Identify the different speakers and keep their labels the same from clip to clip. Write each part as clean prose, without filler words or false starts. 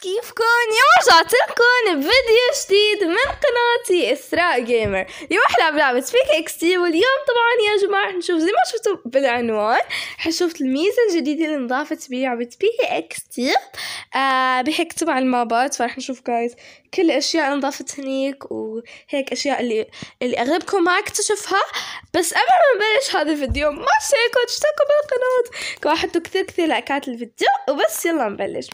Speaker 1: كيفكن؟ اليوم رجعت لكم بفيديو جديد من قناتي إسراء جيمر. اليوم احنا بلعبة بيك اكس تي، واليوم طبعا يا جماعة نشوف زي ما شفتوا بالعنوان حنشوف الميزة الجديدة اللي انضافت بلعبة بيك اكس تي بهيك تبع المابات. فرح نشوف جايز كل الاشياء اللي انضافت هنيك وهيك اشياء اللي اغلبكم ما اكتشفها. بس قبل ما نبلش هذا الفيديو ما تشتركوا بالقناة، حطوا كثير لايكات الفيديو وبس. يلا نبلش.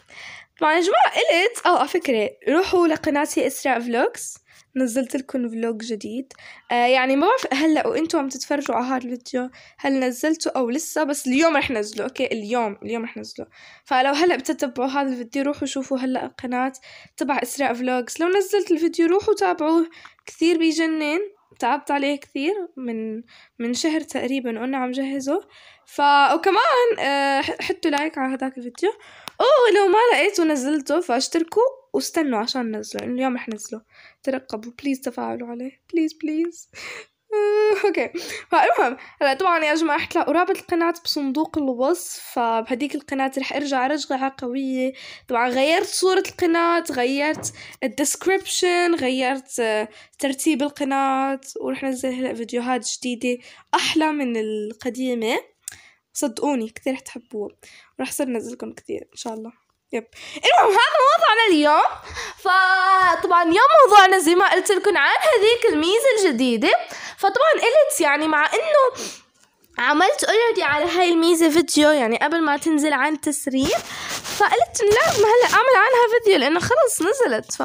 Speaker 1: طبعا يا جماعة قلت على فكرة روحوا لقناتي إسراء فلوجز، نزلت لكم فلوج جديد. يعني ما بعرف هلا وانتوا عم تتفرجوا على هذا الفيديو هل نزلته او لسه، بس اليوم رح نزله. اوكي اليوم رح نزله. فلو هلا بتتبعوا هذا الفيديو روحوا شوفوا هلا القناة تبع إسراء فلوجز. لو نزلت الفيديو روحوا تابعوه، كثير بيجنن، تعبت عليه كثير من شهر تقريبا وانا عم جهزه. وكمان حطوا لايك على هذاك الفيديو. لو ما لقيتوا نزلته فاشتركوا واستنوا عشان نزله، اليوم رح نزله. ترقبوا بليز، تفاعلوا عليه بليز. اوكي. فالمهم هلا طبعا يا جماعه حتلاقوا رابط القناه بصندوق الوصف. فبهديك القناه رح ارجع رجعه قويه. طبعا غيرت صوره القناه، غيرت الديسكريبشن، غيرت ترتيب القناه، ورح نزل هلا فيديوهات جديده احلى من القديمه. صدقوني كثير رح تحبوه، ورح صير نزلكم كثير ان شاء الله. يب. المهم هذا موضوعنا اليوم. فطبعا اليوم موضوعنا زي ما قلت لكم عن هذيك الميزة الجديدة. فطبعا قلت يعني مع انه عملت اوريدي على هاي الميزة فيديو يعني قبل ما تنزل عن تسريب، فقلت لازم هلا اعمل عنها فيديو لانه خلص نزلت.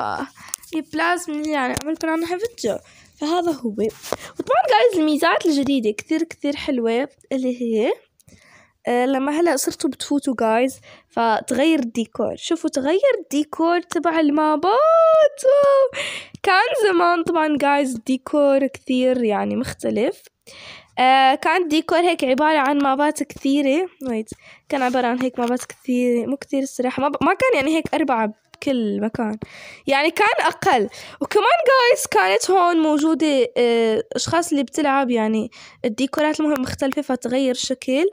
Speaker 1: لازم يعني اعمل عنها فيديو. فهذا هو. وطبعا جايز الميزات الجديدة كثير حلوة اللي هي لما هلا صرتوا بتفوتوا جايز فتغير الديكور. شوفوا تغير الديكور تبع المابات. كان زمان طبعا جايز الديكور كثير يعني مختلف. كان ديكور هيك عبارة عن مابات كثيرة. كان عبارة عن هيك مابات كثيرة، مو كثير الصراحة، ما كان يعني هيك 4 بكل مكان، يعني كان أقل. وكمان جايز كانت هون موجودة أشخاص اللي بتلعب يعني الديكورات المهم مختلفة فتغير شكل.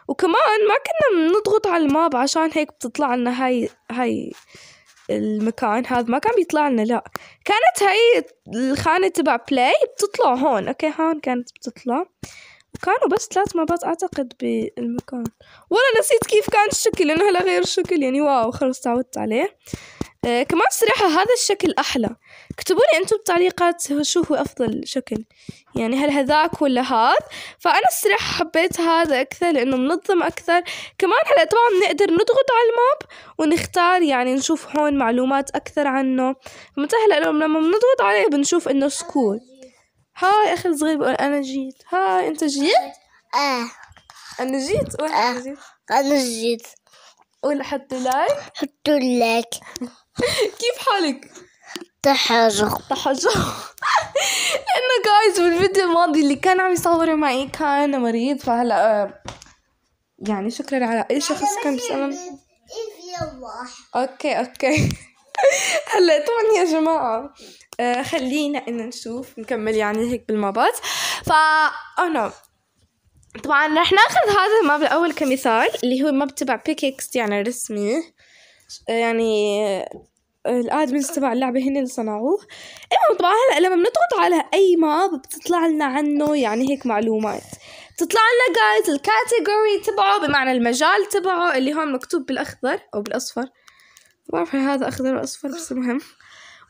Speaker 1: وكمان ما كنا بنضغط على الماب عشان هيك بتطلع لنا هاي المكان هذا، ما كان بيطلع لنا، لا كانت هاي الخانة تبع بلاي بتطلع هون. اوكي هون كانت بتطلع، وكانوا بس 3 مابات اعتقد بالمكان. والله نسيت كيف كان الشكل لانه هلا غير الشكل يعني. واو خلص تعودت عليه. كمان صراحة هذا الشكل أحلى. اكتبوا لي أنتم بالتعليقات شو هو أفضل شكل، يعني هل هذاك ولا هذا. فأنا الصراحة حبيت هذا أكثر لأنه منظم أكثر. كمان هلا طبعا نقدر نضغط على الماب ونختار يعني نشوف هون معلومات أكثر عنه. متى هلا لما بنضغط عليه بنشوف إنه سكول. هاي أخي صغير بقول أنا جيت. هاي أنت جيت؟ أنا جيت.
Speaker 2: أنا جيت.
Speaker 1: قول حطوا لايك. كيف حالك؟
Speaker 2: تحرق
Speaker 1: لأنه جايز بالفيديو الماضي اللي كان عم يصور معي كان مريض. فهلا يعني شكرا على أي شخص كان بيسألني. أوكي هلا طبعا يا جماعة خلينا إن نشوف نكمل يعني هيك بالمابات. فأنا طبعا رح ناخذ هذا الماب الأول كمثال اللي هو ماب تبع بيكيكس يعني رسمي، يعني الادمنز تبع اللعبة هن اللي صنعوه. المهم طبعا هلا لما بنضغط على اي ماب بتطلع لنا عنه يعني هيك معلومات. بتطلع لنا جايز الكاتيجوري تبعه بمعنى المجال تبعه اللي هون مكتوب بالاخضر او بالاصفر، ما بعرف هذا اخضر واصفر بس المهم.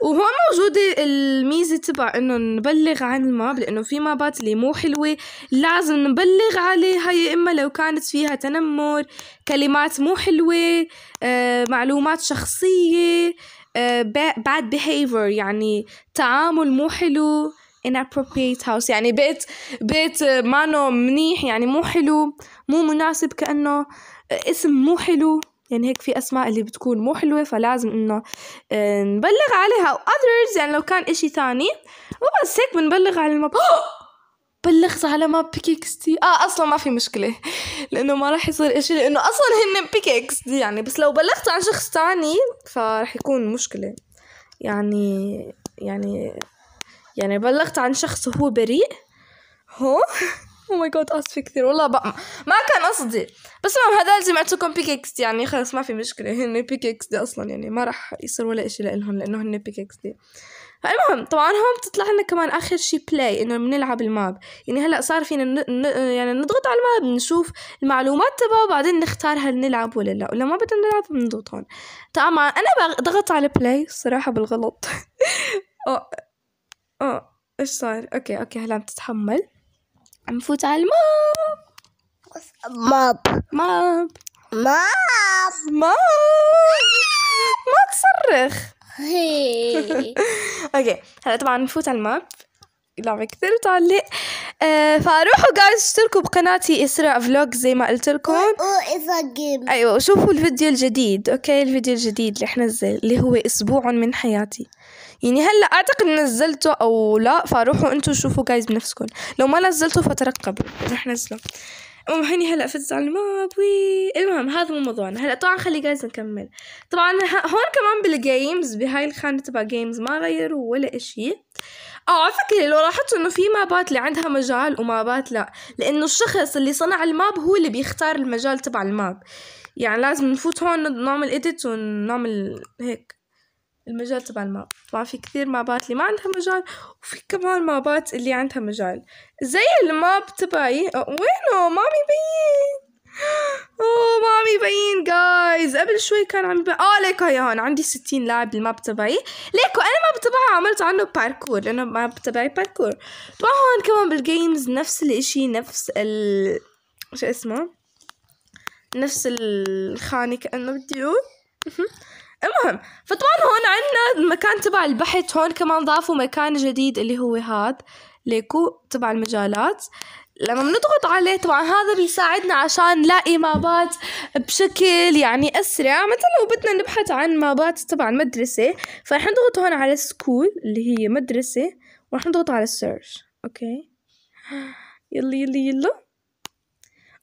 Speaker 1: وهون موجودة الميزة تبع انه نبلغ عن الماب، لانه في مابات اللي مو حلوة لازم نبلغ عليها، يا اما لو كانت فيها تنمر، كلمات مو حلوة، معلومات شخصية، bad behavior يعني تعامل مو حلو، inappropriate house يعني بيت مانو منيح يعني مو حلو، مو مناسب، كأنه اسم مو حلو، يعني هيك في أسماء اللي بتكون مو حلوة فلازم إنه نبلغ عليها. أو others يعني لو كان إشي ثاني وبس هيك بنبلغ على الماب. بلغت على ماب بيكيكس دي أصلا ما في مشكلة لأنه ما راح يصير إشي لأنه أصلا هن بيكيكس دي يعني. بس لو بلغت عن شخص تاني فراح يكون مشكلة يعني بلغت عن شخص هو بريء هو او ماي جاد اسفه كثير والله بقى ما كان قصدي، بس المهم هذا جمعتكم بيكيكس يعني خلص ما في مشكله، هن بيكيكس دي اصلا يعني ما راح يصير ولا اشي لهم لانه هن بيكيكس دي. فالمهم طبعا هون بتطلع لنا كمان اخر شي بلاي انه بنلعب الماب، يعني هلا صار فينا يعني نضغط على الماب نشوف المعلومات تبعه وبعدين نختار هل نلعب ولا لا، ولا ما بدنا نلعب بنضغط هون. طبعا انا ضغطت على بلاي الصراحه بالغلط. ايش صار؟ اوكي هلا عم تتحمل، عم نفوت على الماب.
Speaker 2: ماب
Speaker 1: ماب
Speaker 2: ماب
Speaker 1: ما تصرخ.
Speaker 2: هي
Speaker 1: اوكي هلا طبعا نفوت على الماب، لعبة كثير تعلق. فروحوا جايز اشتركوا بقناتي إسراء فلوج زي ما قلت لكم.
Speaker 2: إذا جيم
Speaker 1: ايوه وشوفوا الفيديو الجديد. اوكي الفيديو الجديد اللي رح نزل اللي هو اسبوع من حياتي، يعني هلا اعتقد نزلته او لا، فروحوا انتوا شوفوا جايز بنفسكم، لو ما نزلته فترقبوا رح نزله. المهم هني هلا فزت على الماب. المهم هذا مو موضوعنا هلا. طبعا خلي جايز نكمل. طبعا هون كمان بالجيمز بهاي الخانة تبع جيمز ما غيروا ولا اشي. على فكرة لو لاحظتوا انه في مابات اللي عندها مجال ومابات لا، لانه الشخص اللي صنع الماب هو اللي بيختار المجال تبع الماب، يعني لازم نفوت هون نعمل إيديت ونعمل هيك المجال تبع الماب. طبعا في كثير مابات اللي ما عندها مجال، وفي كمان مابات اللي عندها مجال زي الماب تبعي. وينه ما مبين؟ ما مبين جايز. قبل شوي كان عم يبين. ليكو هي هون عندي 60 لاعب بالماب تبعي. ليكو انا ماب تبعي عملت عنه باركور لانه ماب تبعي باركور. طبعا هون كمان بالجيمز نفس الاشي، نفس شو اسمه، نفس الخانة كأنه بدي اقول. المهم فطبعا هون عنا المكان تبع البحث، هون كمان ضافوا مكان جديد اللي هو هاد ليكو تبع المجالات. لما بنضغط عليه طبعا هذا بيساعدنا عشان نلاقي مابات بشكل يعني أسرع. مثلا لو بدنا نبحث عن مابات تبع المدرسة فرح نضغط هون على سكول اللي هي مدرسة، ورح نضغط على السيرش. اوكي يلا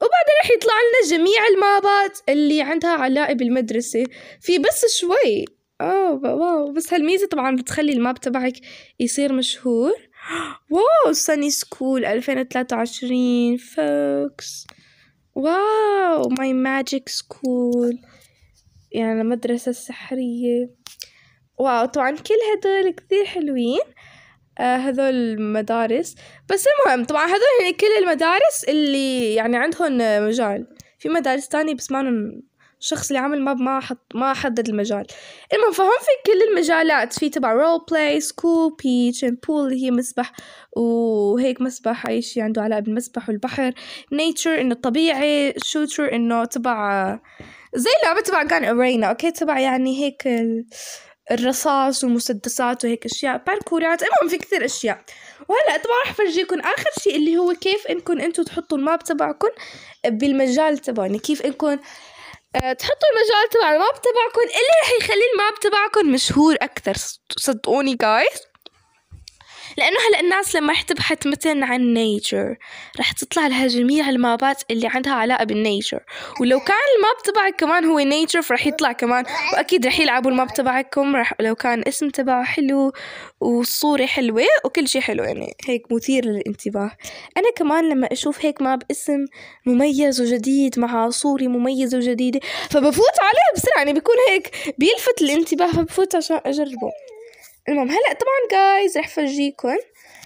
Speaker 1: وبعدين رح يطلع لنا جميع المابات اللي عندها علاقة بالمدرسة. في بس شوي واو، بس هالميزة طبعا بتخلي الماب تبعك يصير مشهور. واو ساني سكول 2023 فوكس. واو ماي ماجيك سكول يعني المدرسة السحرية. واو طبعا كل هدول كثير حلوين. هذول المدارس. بس المهم طبعا هذول كل المدارس اللي يعني عندهم مجال. في مدارس تانية بس ما الشخص اللي عمل ما حدد المجال. المهم فهم في كل المجالات، في تبع رول بلاي، سكول، بيتش اند بول اللي هي مسبح وهيك مسبح اي شيء عنده علاقة بالمسبح والبحر، نيتشر انه الطبيعي، شوتر انه تبع زي لعبة تبع جان ارينا. اوكي تبع يعني هيك الرصاص والمسدسات وهيك اشياء، باركورات. المهم في كثير اشياء. وهلا طبعا رح فرجيكم اخر شيء اللي هو كيف انكم انتم تحطوا الماب تبعكم بالمجال تبعكم، كيف انكم تحطوا المجال تبع الماب تبعكم اللي رح يخلي الماب تبعكم مشهور اكثر. صدقوني جايز، لأنه هلأ الناس لما رح تبحث مثلا عن نيتشر رح تطلع لها جميع المابات اللي عندها علاقة بالنيتشر، ولو كان الماب تبعك كمان هو نيتشر فرح يطلع كمان، وأكيد رح يلعبوا الماب تبعكم لو كان اسم تبعه حلو والصورة حلوة وكل شي حلو، يعني هيك مثير للانتباه. أنا كمان لما أشوف هيك ماب اسم مميز وجديد مع صورة مميزة وجديدة فبفوت عليه بسرعة، يعني بيكون هيك بيلفت الانتباه فبفوت عشان أجربه. المهم هلأ طبعا جايز رح فرجيكم.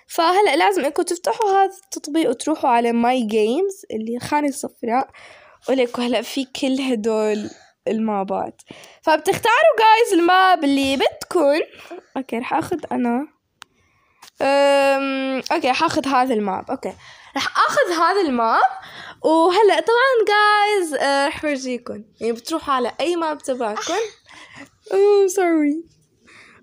Speaker 1: فهلأ لازم انكم تفتحوا هذا التطبيق وتروحوا على ماي جيمز اللي الخانة الصفراء، وليكوا هلأ في كل هدول المابات، فبتختاروا جايز الماب اللي بدكن. اوكي رح اخذ انا اوكي رح اخذ هذا الماب. اوكي رح اخذ هذا الماب. وهلأ طبعا جايز رح فرجيكم، يعني بتروحوا على اي ماب تبعكم. سوري.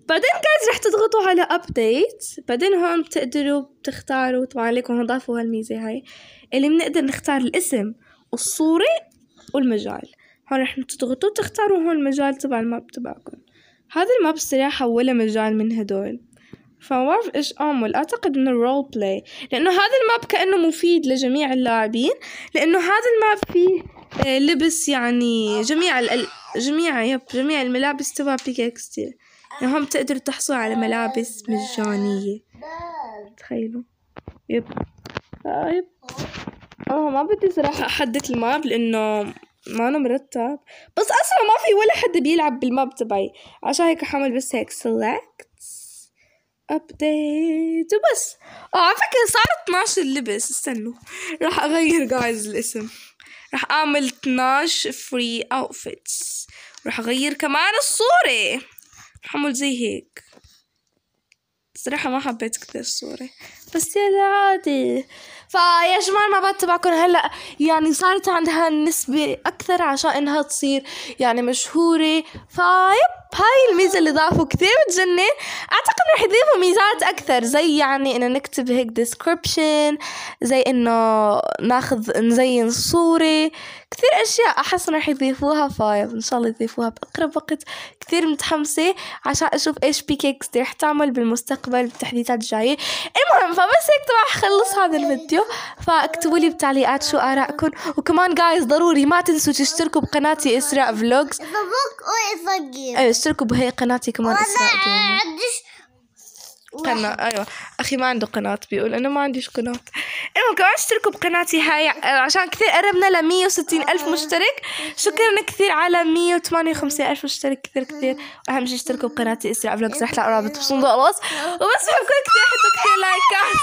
Speaker 1: بعدين جايز رح تضغطوا على update، بعدين هون بتقدروا بتختاروا طبعا لكم هون ضافوا هالميزة هاي اللي بنقدر نختار الاسم والصورة والمجال. هون رح تضغطوا تختاروا هون المجال تبع الماب تبعكم. هذا الماب الصراحة ولا مجال من هدول، فما بعرف ايش اعمل. اعتقد انه رول بلاي، لانه هذا الماب كأنه مفيد لجميع اللاعبين، لانه هذا الماب فيه لبس يعني جميع الملابس تبع بيكاكستي، يعني هم تقدروا تحصلوا على ملابس مجانية. تخيلوا. يب ما بدي صراحة أحدث الماب لأنه ما أنا مرتب، بس أصلا ما في ولا حد بيلعب بالماب تبعي، عشان هيك حعمل بس هيك select update وبس. على فكرة صار 12 اللبس، استنوا راح أغير جايز الاسم، راح أعمل 12 free outfits، راح أغير كمان الصورة، راح أعمل زي هيك. صراحة ما حبيت كثير الصورة، بس يلا عادي. فيا جماعة المابات تبعكم هلا يعني صارت عندها نسبة أكثر عشان إنها تصير يعني مشهورة. فيب هاي الميزة اللي ضافوا كثير بتجنن. أعتقد رح يضيفوا ميزات أكثر، زي يعني إنه نكتب هيك description، زي إنه نزين صورة، كثير أشياء أحس رح يضيفوها. فايب إن شاء الله يضيفوها بأقرب وقت. كثير متحمسة عشان أشوف إيش PKXD رح تعمل بالمستقبل بالتحديثات الجاية. المهم فبس هيك طبعا خلص هذا الفيديو، فاكتبوا لي بالتعليقات شو آراءكم، وكمان جايز ضروري ما تنسوا تشتركوا بقناتي إسراء فلوجز. ايوه اشتركوا بهي قناتي كمان إسراء جيمر. قناة ايوه اخي ما عنده قناة، بيقول انا ما عنديش قناة. المهم كمان اشتركوا بقناتي هاي عشان كثير قربنا ل 160 ألف مشترك. شكرا كثير على 158 ألف مشترك، كثير. واهم شيء اشتركوا بقناتي إسراء فلوجز، رح تلاقوا رابط بصندوق الوصف. وبس بحبكم كثير، حطوا كثير لايكات.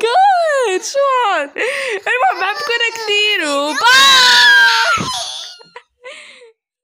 Speaker 1: جاد شو هاد. المهم بحبكم كثير وباي.